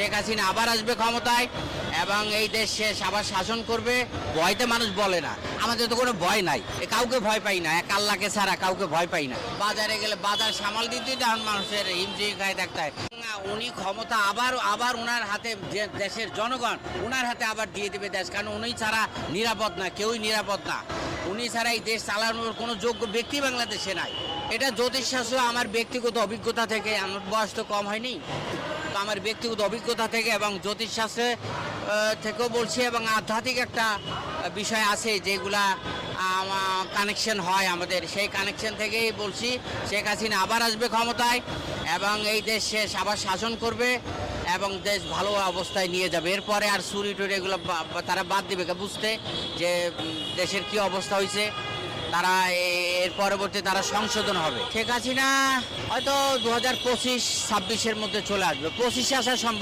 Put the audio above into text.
শেখ হাসিনা আবার আসবে ক্ষমতায় এবং এই দেশ সে আবার শাসন করবে। ভয়তে মানুষ বলে না, আমাদের তো কোনো ভয় নাই, কাউকে ভয় পাই না, এক আল্লাহকে ছাড়া কাউকে ভয় পাই না। বাজারে গেলে বাজার সামাল দিতে তখন মানুষের হিমশিম খায় থাকতে হয়। উনি ক্ষমতা আবার ওনার হাতে, যে দেশের জনগণ ওনার হাতে আবার দিয়ে দেবে দেশ, কারণ উনি ছাড়া নিরাপদ না, কেউই নিরাপদ না। উনি ছাড়া এই দেশ চালানোর কোনো যোগ্য ব্যক্তি বাংলাদেশে নাই। এটা জ্যোতিষশাস্ত্র আমার ব্যক্তিগত অভিজ্ঞতা থেকে, আমার বয়স তো কম হয়নি, তো আমার ব্যক্তিগত অভিজ্ঞতা থেকে এবং জ্যোতিষশাস্ত্রে থেকেও বলছি, এবং আধ্যাত্মিক একটা বিষয় আছে যেগুলা কানেকশন হয় আমাদের, সেই কানেকশন থেকেই বলছি শেখ হাসিনা আবার আসবে ক্ষমতায় এবং এই দেশ সে আবার শাসন করবে এবং দেশ ভালো অবস্থায় নিয়ে যাবে। এরপরে আর চুরি টুরি এগুলো তারা বাদ দিবে, বুঝতে যে দেশের কি অবস্থা হয়েছে, তারা এর পরবর্তী তারা সংশোধন হবে। শেখ হাসিনা হয়তো 2025-26-এর মধ্যে চলে আসবে, 25-এ আসার সম্ভব।